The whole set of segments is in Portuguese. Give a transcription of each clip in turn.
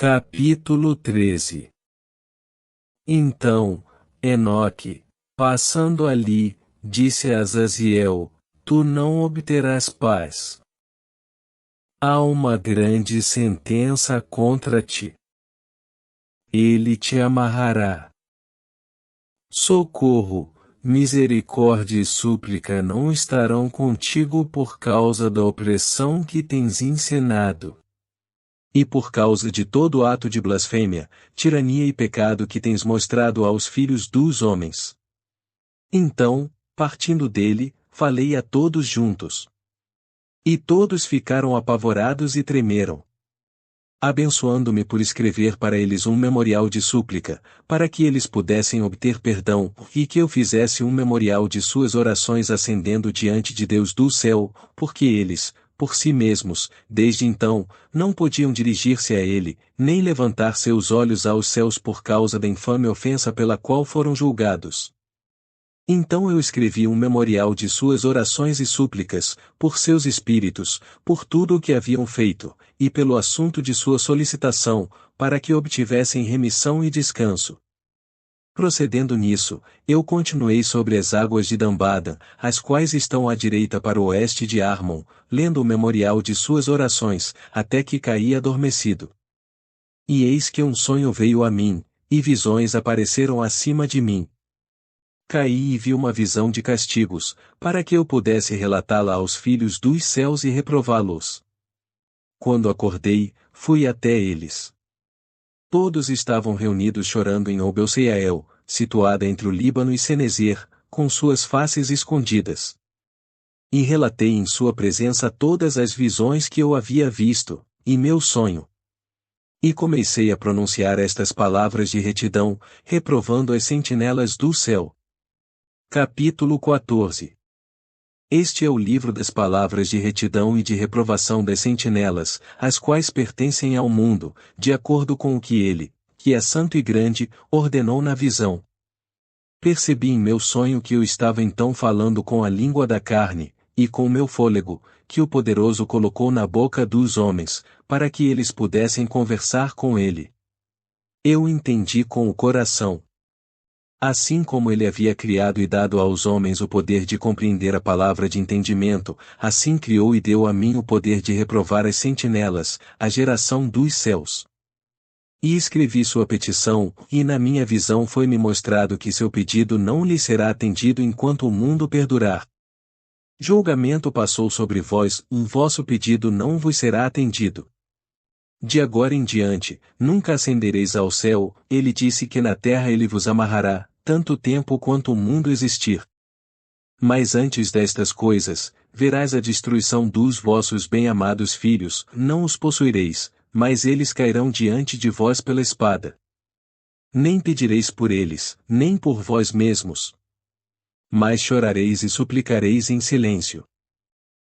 Capítulo 13. Então, Enoque, passando ali, disse a Azaziel: Tu não obterás paz. Há uma grande sentença contra ti. Ele te amarrará. Socorro, misericórdia e súplica não estarão contigo por causa da opressão que tens ensinado. E por causa de todo ato de blasfêmia, tirania e pecado que tens mostrado aos filhos dos homens. Então, partindo dele, falei a todos juntos. E todos ficaram apavorados e tremeram. Abençoando-me por escrever para eles um memorial de súplica, para que eles pudessem obter perdão, e que eu fizesse um memorial de suas orações ascendendo diante de Deus do céu, porque eles, por si mesmos, desde então, não podiam dirigir-se a ele, nem levantar seus olhos aos céus por causa da infame ofensa pela qual foram julgados. Então eu escrevi um memorial de suas orações e súplicas, por seus espíritos, por tudo o que haviam feito, e pelo assunto de sua solicitação, para que obtivessem remissão e descanso. Procedendo nisso, eu continuei sobre as águas de Dambada, as quais estão à direita para o oeste de Armon, lendo o memorial de suas orações, até que caí adormecido. E eis que um sonho veio a mim, e visões apareceram acima de mim. Caí e vi uma visão de castigos, para que eu pudesse relatá-la aos filhos dos céus e reprová-los. Quando acordei, fui até eles. Todos estavam reunidos chorando em Obel-Seiael, situada entre o Líbano e Cenezer, com suas faces escondidas. E relatei em sua presença todas as visões que eu havia visto, e meu sonho. E comecei a pronunciar estas palavras de retidão, reprovando as sentinelas do céu. Capítulo 14. Este é o livro das palavras de retidão e de reprovação das sentinelas, as quais pertencem ao mundo, de acordo com o que ele, que é santo e grande, ordenou na visão. Percebi em meu sonho que eu estava então falando com a língua da carne, e com o meu fôlego, que o poderoso colocou na boca dos homens, para que eles pudessem conversar com ele. Eu entendi com o coração. Assim como ele havia criado e dado aos homens o poder de compreender a palavra de entendimento, assim criou e deu a mim o poder de reprovar as sentinelas, a geração dos céus. E escrevi sua petição, e na minha visão foi-me mostrado que seu pedido não lhe será atendido enquanto o mundo perdurar. Julgamento passou sobre vós, o vosso pedido não vos será atendido. De agora em diante, nunca ascendereis ao céu, ele disse que na terra ele vos amarrará, tanto tempo quanto o mundo existir. Mas antes destas coisas, verás a destruição dos vossos bem-amados filhos, não os possuireis, mas eles cairão diante de vós pela espada. Nem pedireis por eles, nem por vós mesmos. Mas chorareis e suplicareis em silêncio.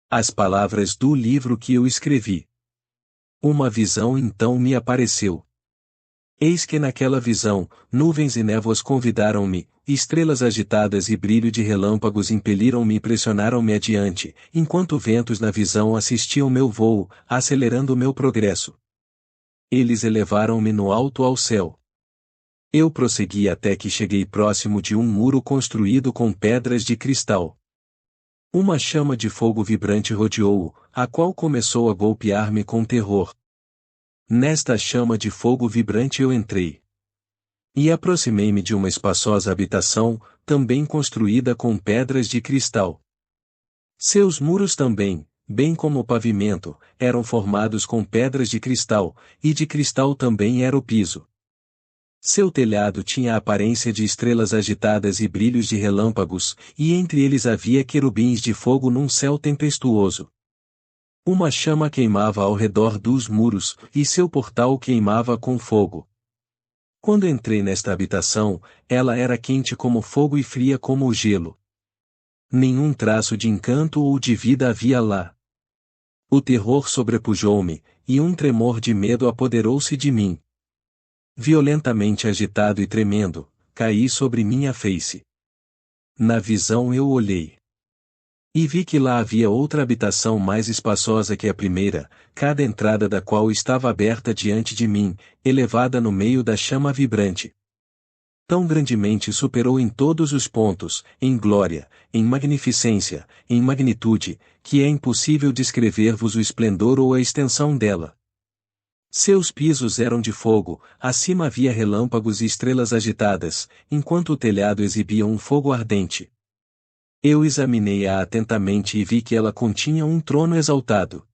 As palavras do livro que eu escrevi. Uma visão então me apareceu. Eis que naquela visão, nuvens e névoas convidaram-me, estrelas agitadas e brilho de relâmpagos impeliram-me e pressionaram-me adiante, enquanto ventos na visão assistiam meu voo, acelerando o meu progresso. Eles elevaram-me no alto ao céu. Eu prossegui até que cheguei próximo de um muro construído com pedras de cristal. Uma chama de fogo vibrante rodeou-o, a qual começou a golpear-me com terror. Nesta chama de fogo vibrante eu entrei. E aproximei-me de uma espaçosa habitação, também construída com pedras de cristal. Seus muros também, bem como o pavimento, eram formados com pedras de cristal, e de cristal também era o piso. Seu telhado tinha a aparência de estrelas agitadas e brilhos de relâmpagos, e entre eles havia querubins de fogo num céu tempestuoso. Uma chama queimava ao redor dos muros, e seu portal queimava com fogo. Quando entrei nesta habitação, ela era quente como fogo e fria como o gelo. Nenhum traço de encanto ou de vida havia lá. O terror sobrepujou-me, e um tremor de medo apoderou-se de mim. Violentamente agitado e tremendo, caí sobre minha face. Na visão eu olhei. E vi que lá havia outra habitação mais espaçosa que a primeira, cada entrada da qual estava aberta diante de mim, elevada no meio da chama vibrante. Tão grandemente superou em todos os pontos, em glória, em magnificência, em magnitude, que é impossível descrever-vos o esplendor ou a extensão dela. Seus pisos eram de fogo, acima havia relâmpagos e estrelas agitadas, enquanto o telhado exibia um fogo ardente. Eu examinei-a atentamente e vi que ela continha um trono exaltado.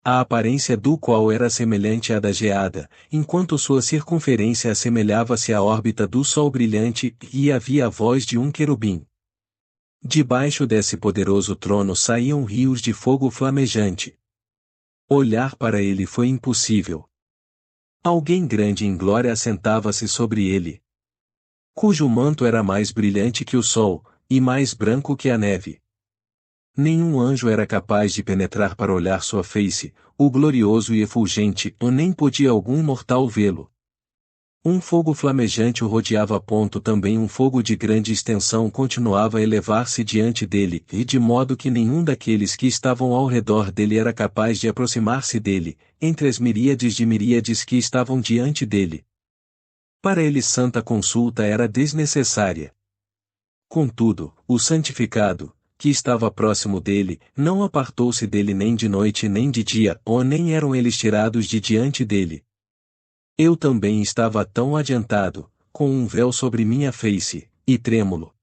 A aparência do qual era semelhante à da geada, enquanto sua circunferência assemelhava-se à órbita do sol brilhante, e havia a voz de um querubim. Debaixo desse poderoso trono saíam rios de fogo flamejante. Olhar para ele foi impossível. Alguém grande em glória assentava-se sobre ele, cujo manto era mais brilhante que o sol, e mais branco que a neve. Nenhum anjo era capaz de penetrar para olhar sua face, o glorioso e efulgente, ou nem podia algum mortal vê-lo. Um fogo flamejante o rodeava a ponto também um fogo de grande extensão continuava a elevar-se diante dele, e de modo que nenhum daqueles que estavam ao redor dele era capaz de aproximar-se dele, entre as miríades de miríades que estavam diante dele. Para ele santa consulta era desnecessária. Contudo, o santificado, que estava próximo dele, não apartou-se dele nem de noite nem de dia, ou nem eram eles tirados de diante dele. Eu também estava tão adiantado, com um véu sobre minha face, e trêmulo.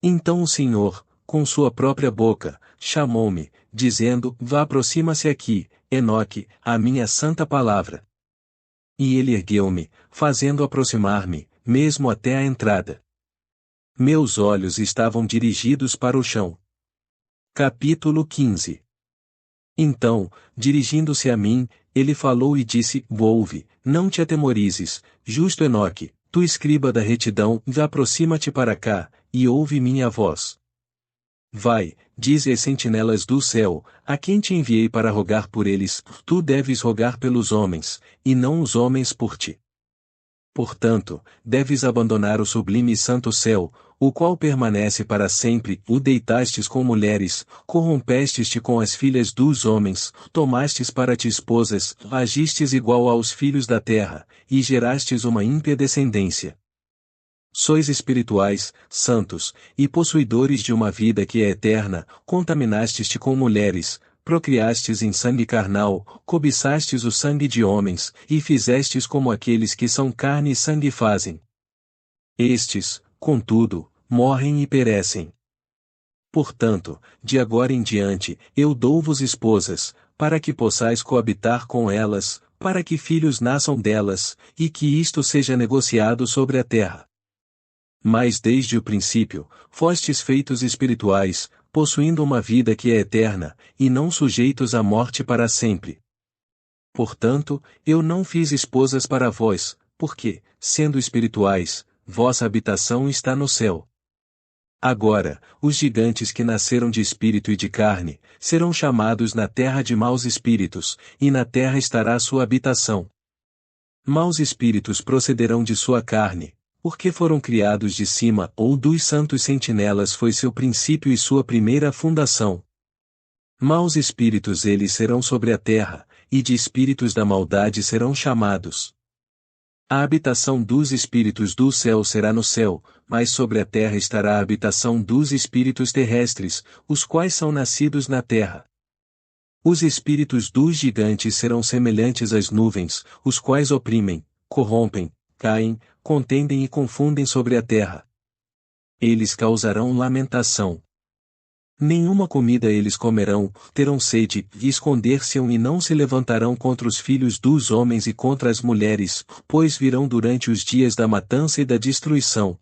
Então o Senhor, com sua própria boca, chamou-me, dizendo: Vá, aproxima-se aqui, Enoque, a minha santa palavra. E ele ergueu-me, fazendo aproximar-me, mesmo até a entrada. Meus olhos estavam dirigidos para o chão. Capítulo 15. Então, dirigindo-se a mim, ele falou e disse: Ouve, não te atemorizes, justo Enoque, tu escriba da retidão, aproxima-te para cá, e ouve minha voz. Vai, dize às sentinelas do céu, a quem te enviei para rogar por eles, tu deves rogar pelos homens, e não os homens por ti. Portanto, deves abandonar o sublime e santo céu, o qual permanece para sempre, o deitastes com mulheres, corrompestes-te com as filhas dos homens, tomastes para ti esposas, agistes igual aos filhos da terra, e gerastes uma ímpia descendência. Sois espirituais, santos, e possuidores de uma vida que é eterna, contaminastes-te com mulheres, procriastes em sangue carnal, cobiçastes o sangue de homens, e fizestes como aqueles que são carne e sangue fazem. Estes, contudo, morrem e perecem. Portanto, de agora em diante, eu dou-vos esposas, para que possais coabitar com elas, para que filhos nasçam delas, e que isto seja negociado sobre a terra. Mas desde o princípio, fostes feitos espirituais, possuindo uma vida que é eterna, e não sujeitos à morte para sempre. Portanto, eu não fiz esposas para vós, porque, sendo espirituais, vossa habitação está no céu. Agora, os gigantes que nasceram de espírito e de carne, serão chamados na terra de maus espíritos, e na terra estará sua habitação. Maus espíritos procederão de sua carne, porque foram criados de cima, ou dos santos sentinelas foi seu princípio e sua primeira fundação. Maus espíritos eles serão sobre a terra, e de espíritos da maldade serão chamados. A habitação dos espíritos do céu será no céu, mas sobre a terra estará a habitação dos espíritos terrestres, os quais são nascidos na terra. Os espíritos dos gigantes serão semelhantes às nuvens, os quais oprimem, corrompem, caem, contendem e confundem sobre a terra. Eles causarão lamentação. Nenhuma comida eles comerão, terão sede, e esconder-se-ão e não se levantarão contra os filhos dos homens e contra as mulheres, pois virão durante os dias da matança e da destruição,